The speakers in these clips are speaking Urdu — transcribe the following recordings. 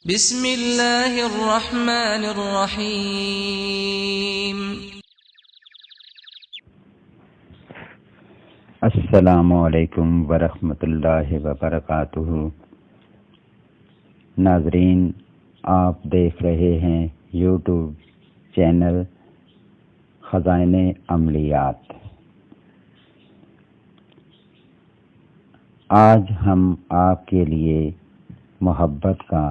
بسم اللہ الرحمن الرحیم۔ السلام علیکم ورحمۃ اللہ وبرکاتہ۔ ناظرین، آپ دیکھ رہے ہیں یوٹیوب چینل خزائن عملیات۔ آج ہم آپ کے لیے محبت کا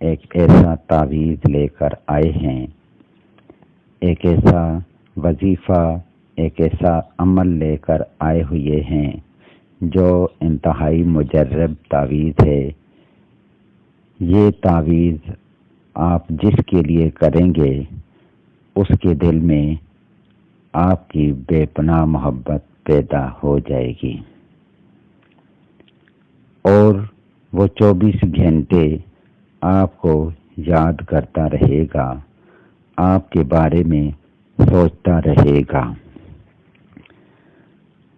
ایک ایسا تعویذ لے کر آئے ہیں، ایک ایسا وظیفہ، ایک ایسا عمل لے کر آئے ہوئے ہیں جو انتہائی مجرب تعویذ ہے۔ یہ تعویذ آپ جس کے لیے کریں گے اس کے دل میں آپ کی بے پناہ محبت پیدا ہو جائے گی، اور وہ 24 گھنٹے آپ کو یاد کرتا رہے گا، آپ کے بارے میں سوچتا رہے گا،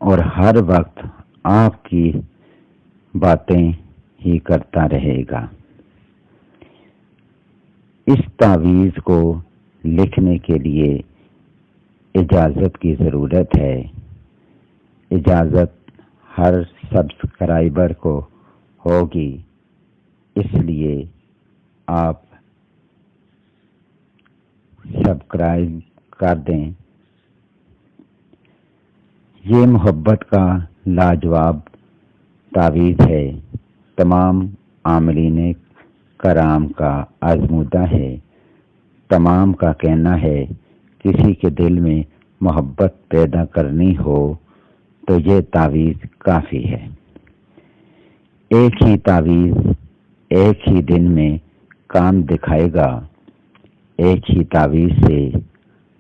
اور ہر وقت آپ کی باتیں ہی کرتا رہے گا۔ اس تعویذ کو لکھنے کے لیے اجازت کی ضرورت ہے۔ اجازت ہر سبسکرائبر کو ہوگی، اس لیے آپ سبسکرائب کر دیں۔ یہ محبت کا لاجواب تعویذ ہے، تمام عاملین کرام کا آزمودہ ہے۔ تمام کا کہنا ہے کسی کے دل میں محبت پیدا کرنی ہو تو یہ تعویذ کافی ہے۔ ایک ہی تعویذ ایک ہی دن میں کام دکھائے گا، ایک ہی تعویذ سے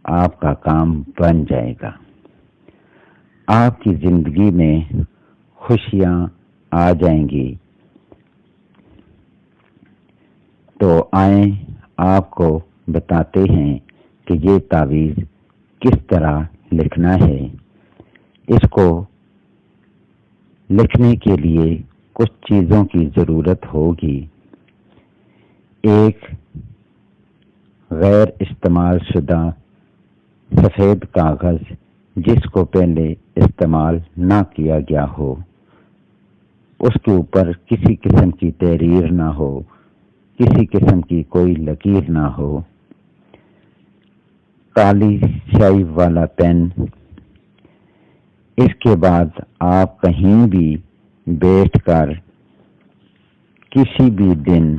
آپ کا کام بن جائے گا، آپ کی زندگی میں خوشیاں آ جائیں گی۔ تو آئیں آپ کو بتاتے ہیں کہ یہ تعویذ کس طرح لکھنا ہے۔ اس کو لکھنے کے لیے کچھ چیزوں کی ضرورت ہوگی۔ ایک غیر استعمال شدہ سفید کاغذ جس کو پہلے استعمال نہ کیا گیا ہو، اس کے اوپر کسی قسم کی تحریر نہ ہو، کسی قسم کی کوئی لکیر نہ ہو، کالی سیاہی والا پین۔ اس کے بعد آپ کہیں بھی بیٹھ کر کسی بھی دن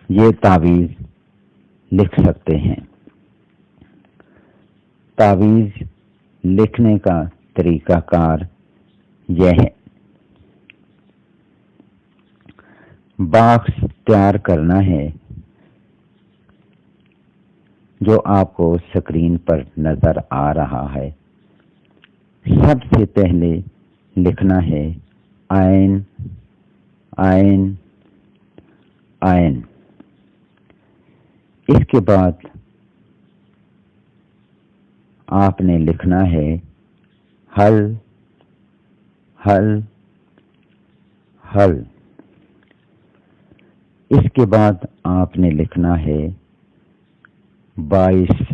یہ تعویذ لکھ سکتے ہیں۔ تعویذ لکھنے کا طریقہ کار یہ ہے۔ باکس تیار کرنا ہے جو آپ کو اسکرین پر نظر آ رہا ہے۔ سب سے پہلے لکھنا ہے عین عین عین۔ اس کے بعد آپ نے لکھنا ہے حل حل حل۔ اس کے بعد آپ نے لکھنا ہے 22۔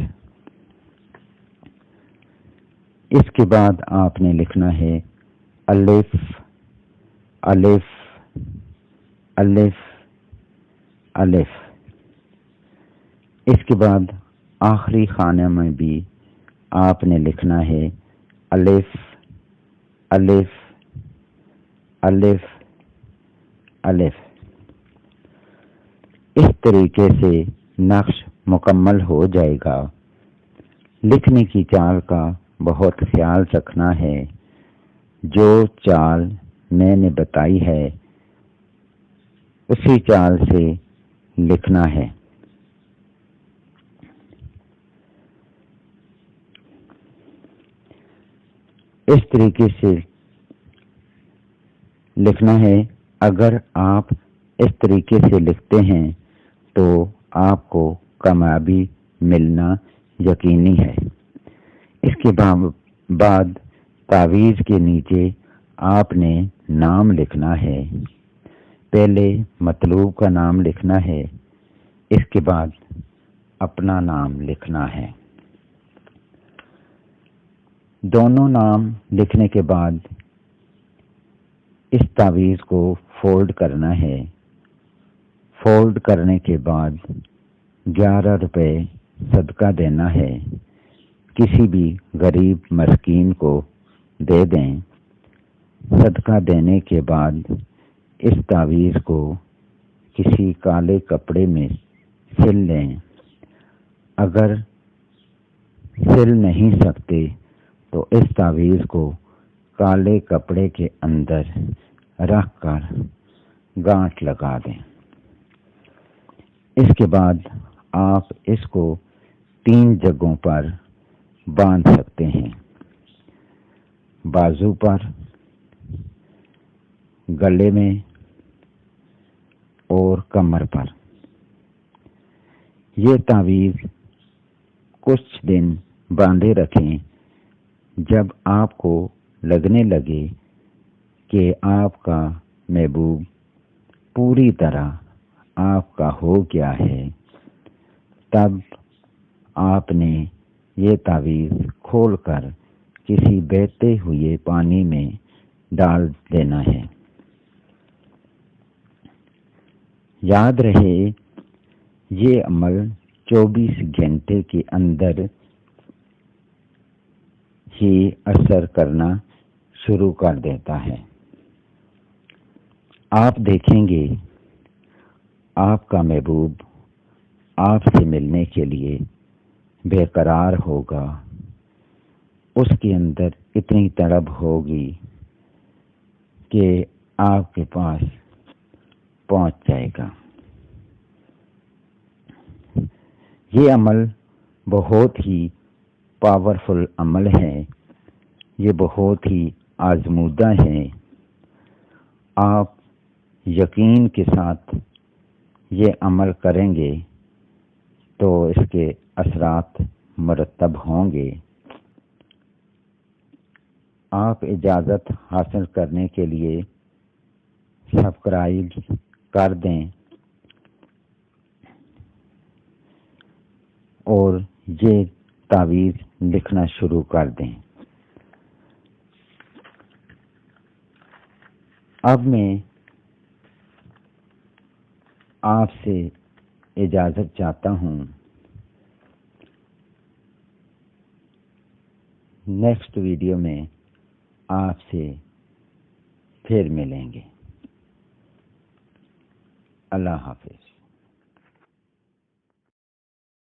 اس کے بعد آپ نے لکھنا ہے الف الف الف الف۔ اس کے بعد آخری خانے میں بھی آپ نے لکھنا ہے الف الف الف الف۔ اس طریقے سے نقش مکمل ہو جائے گا۔ لکھنے کی چال کا بہت خیال رکھنا ہے۔ جو چال میں نے بتائی ہے اسی چال سے لکھنا ہے۔ اس طریقے سے لکھنا ہے۔ اگر آپ اس طریقے سے لکھتے ہیں تو آپ کو کامیابی ملنا یقینی ہے۔ اس کے بعد تعویذ کے نیچے آپ نے نام لکھنا ہے۔ پہلے مطلوب کا نام لکھنا ہے، اس کے بعد اپنا نام لکھنا ہے۔ دونوں نام لکھنے کے بعد اس تعویذ کو فولڈ کرنا ہے۔ فولڈ کرنے کے بعد 11 روپے صدقہ دینا ہے، کسی بھی غریب مسکین کو دے دیں۔ صدقہ دینے کے بعد اس تعویذ کو کسی کالے کپڑے میں سل لیں۔ اگر سل نہیں سکتے تو اس تعویذ کو کالے کپڑے کے اندر رکھ کر گانٹھ لگا دیں۔ اس کے بعد آپ اس کو 3 جگہوں پر باندھ سکتے ہیں، بازو پر، گلے میں اور کمر پر۔ یہ تعویذ کچھ دن باندھے رکھیں۔ جب آپ کو لگنے لگے کہ آپ کا محبوب پوری طرح آپ کا ہو گیا ہے، تب آپ نے یہ تعویذ کھول کر کسی بہتے ہوئے پانی میں ڈال دینا ہے۔ یاد رہے یہ عمل 24 گھنٹے کے اندر ہی اثر کرنا شروع کر دیتا ہے۔ آپ دیکھیں گے آپ کا محبوب آپ سے ملنے کے لیے بے قرار ہوگا، اس کے اندر اتنی طلب ہوگی کہ آپ کے پاس پہنچ جائے گا۔ یہ عمل بہت ہی پاورفل عمل ہے، یہ بہت ہی آزمودہ ہے۔ آپ یقین کے ساتھ یہ عمل کریں گے تو اس کے اثرات مرتب ہوں گے۔ آپ اجازت حاصل کرنے کے لیے سبسکرائب کر دیں اور یہ تعویذ لکھنا شروع کر دیں۔ اب میں آپ سے اجازت چاہتا ہوں۔ نیکسٹ ویڈیو میں آپ سے پھر ملیں گے۔ اللہ حافظ۔